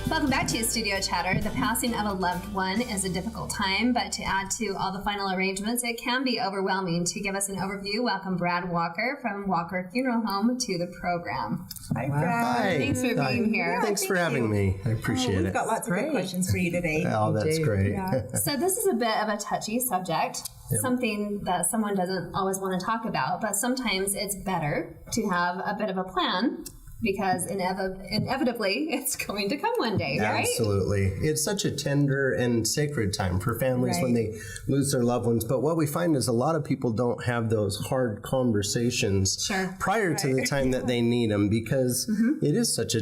Welcome back to Studio Chatter. The passing of a loved one is a difficult time, but to add to all the final arrangements, it can be overwhelming. To give us an overview, welcome Brad Walker from Walker Funeral Home to the program. Hi, Brad. Hi. Thanks for being here. Yeah, thanks for having me. I appreciate We've it. got lots of good questions for you today. Oh, that's great. Yeah. So this is a bit of a touchy subject, something that someone doesn't always want to talk about, but sometimes it's better to have a bit of a plan because inevitably it's going to come one day, right? Absolutely. It's such a tender and sacred time for families when they lose their loved ones. But what we find is a lot of people don't have those hard conversations prior to the time that they need them because it is such a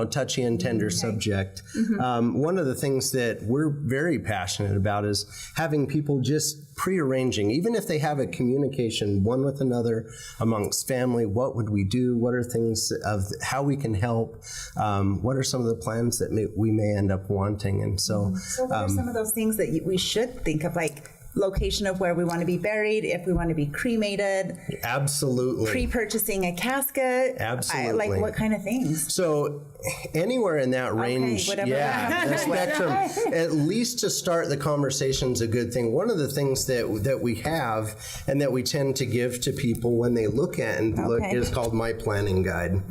touchy and tender subject. One of the things that we're very passionate about is having people just prearranging, even if they have a communication one with another amongst family, what would we do? What are things of how we can help? What are some of the plans that we may end up wanting? And so what are some of those things that we should think of, like location of where we want to be buried, if we want to be cremated? Absolutely. Pre-purchasing a casket? Absolutely. Like what kind of things? So anywhere in that range, the spectrum, at least to start the conversation's a good thing. One of the things that we have and that we tend to give to people when they look at and look is called My Planning Guide.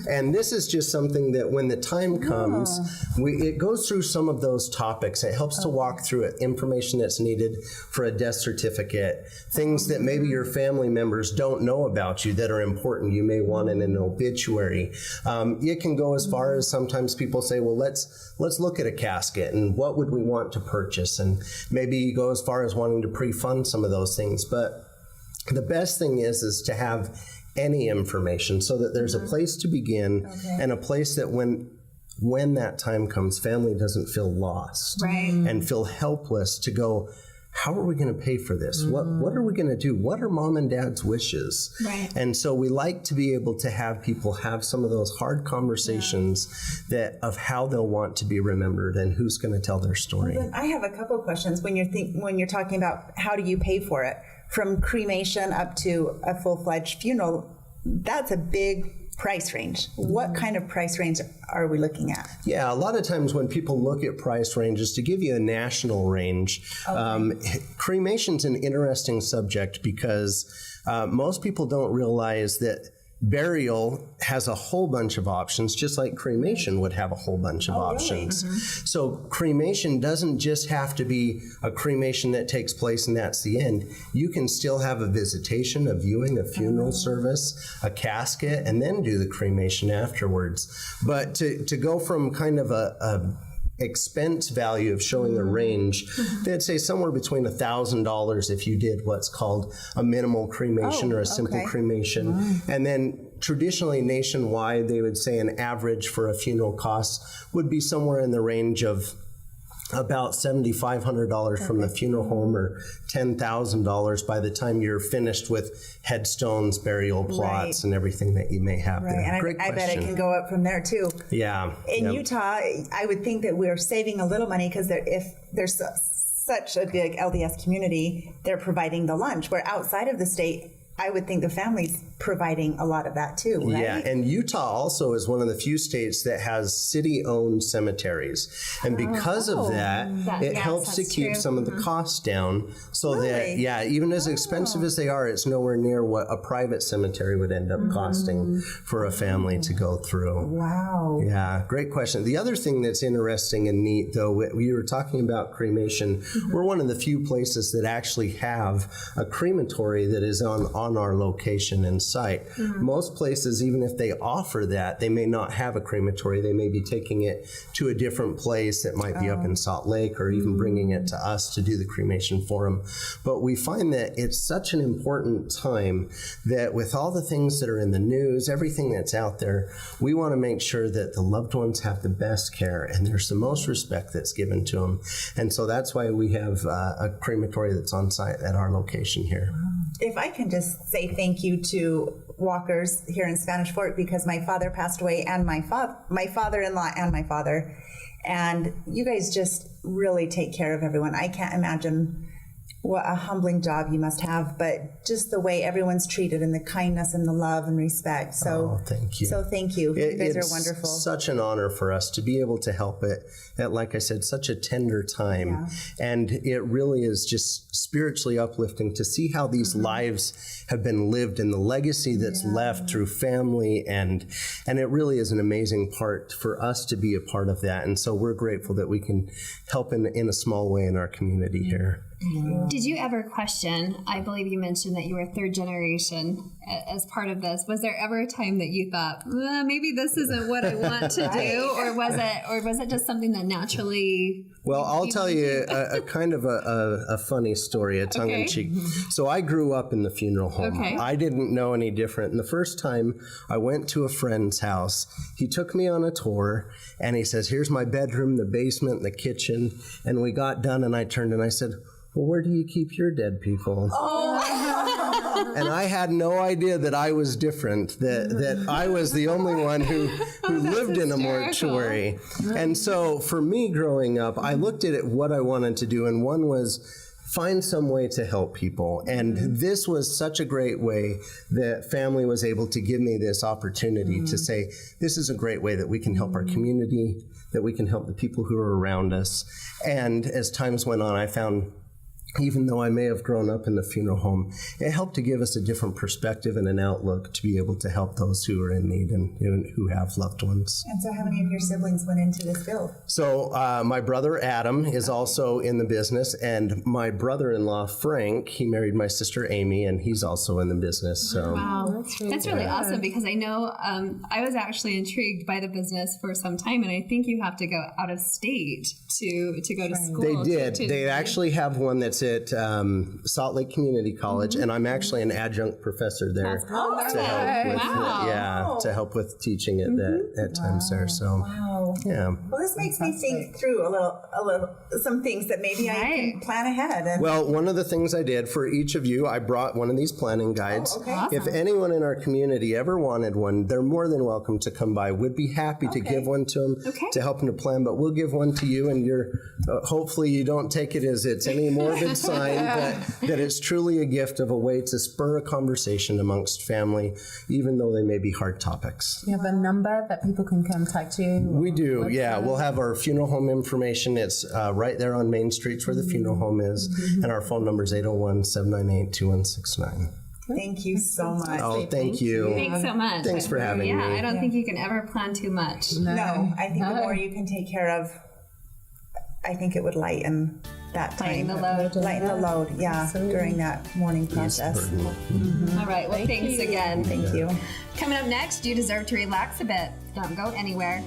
And this is just something that when the time comes, it goes through some of those topics. It helps to walk through it, information that's needed for a death certificate, things that maybe your family members don't know about you that are important. You may want in an obituary. It can go as far as sometimes people say, well, let's look at a casket and what would we want to purchase? And maybe you go as far as wanting to pre-fund some of those things. But the best thing is to have any information so that there's a place to begin and a place that when that time comes, family doesn't feel lost and feel helpless to go, how are we going to pay for this? What are we going to do? What are mom and dad's wishes? And so we like to be able to have people have some of those hard conversations of how they'll want to be remembered and who's going to tell their story. Well, I have a couple of questions when you're talking about how do you pay for it, from cremation up to a full-fledged funeral. That's a big price range. What kind of price range are we looking at? Yeah, a lot of times when people look at price ranges, to give you a national range, cremation's an interesting subject because most people don't realize that burial has a whole bunch of options, just like cremation would have a whole bunch of options. So cremation doesn't just have to be a cremation that takes place and that's the end. You can still have a visitation, a viewing, a funeral service, a casket, and then do the cremation afterwards. But to go from kind of a expense value of showing a range, they'd say somewhere between $1,000 if you did what's called a minimal cremation or a simple cremation. And then traditionally nationwide, they would say an average for a funeral cost would be somewhere in the range of about $7,500 from the funeral home or $10,000 by the time you're finished with headstones, burial plots, and everything that you may have there. And Great I question. bet it can go up from there too. Yeah. In Utah, I would think that we're saving a little money because if there's such a big LDS community, they're providing the lunch, where outside of the state, I would think the family's providing a lot of that too, right? Yeah, and Utah also is one of the few states that has city-owned cemeteries. And because of that, it helps to keep some of the costs down so that, even as expensive as they are, it's nowhere near what a private cemetery would end up costing for a family to go through. Wow. Yeah, great question. The other thing that's interesting and neat, though, we were talking about cremation. We're one of the few places that actually have a crematory that is on our location and site. Most places, even if they offer that, they may not have a crematory. They may be taking it to a different place that might be up in Salt Lake or even bringing it to us to do the cremation for them. But we find that it's such an important time that with all the things that are in the news, everything that's out there, we want to make sure that the loved ones have the best care and there's the most respect that's given to them. And so that's why we have a crematory that's on site at our location here. If I can just say thank you to Walkers here in Spanish Fort, because my father passed away, and my father-in-law and my father, and you guys just really take care of everyone. I can't imagine what a humbling job you must have, but just the way everyone's treated and the kindness and the love and respect. So thank you. So thank you. You guys are wonderful. It's such an honor for us to be able to help it at, like I said, such a tender time. And it really is just spiritually uplifting to see how these lives have been lived and the legacy that's left through family. And it really is an amazing part for us to be a part of that. And so we're grateful that we can help in a small way in our community here. Did you ever question, I believe you mentioned that you were third generation as part of this. Was there ever a time that you thought, maybe this isn't what I want to do? Or was it just something that naturally... Well, I'll tell you a kind of a funny story, a tongue-in-cheek. So I grew up in the funeral home. I didn't know any different. And the first time I went to a friend's house, he took me on a tour, and he says, here's my bedroom, the basement, the kitchen. And we got done, and I turned and I said, well, where do you keep your dead people? And I had no idea that I was different, that I was the only one who lived in a mortuary. And so for me growing up, I looked at it, what I wanted to do, and one was find some way to help people. And this was such a great way that family was able to give me this opportunity to say, this is a great way that we can help our community, that we can help the people who are around us. And as times went on, I found, even though I may have grown up in the funeral home, it helped to give us a different perspective and an outlook to be able to help those who are in need and who have loved ones. And so how many of your siblings went into this field? So my brother Adam is also in the business, and my brother-in-law Frank, he married my sister Amy, and he's also in the business. So wow, that's really awesome, because I know I was actually intrigued by the business for some time, and I think you have to go out of state to go to school. They did. They actually have one that's at Salt Lake Community College, and I'm actually an adjunct professor there to help with to help with teaching at times there. So well, this makes me think through a little some things that maybe I can plan ahead. And well, one of the things I did for each of you, I brought one of these planning guides. Awesome. If anyone in our community ever wanted one, they're more than welcome to come by. We'd be happy to give one to them to help them to plan, but we'll give one to you, and you're hopefully you don't take it as it's any morbid sign, but that it's truly a gift of a way to spur a conversation amongst family, even though they may be hard topics. You have a number that people can contact you? We do, yeah. We'll have our funeral home information. It's right there on Main Street where the funeral home is, and our phone number is 801-798-2169. Thank you so much. Oh, thank you. Thanks so much. Thanks for having me. I don't think you can ever plan too much. No, I think the more you can take care of, I think it would lighten that time. Lighten the load, during that mourning process. All right, well, thanks again. Thank you. Coming up next, you deserve to relax a bit. Don't go anywhere.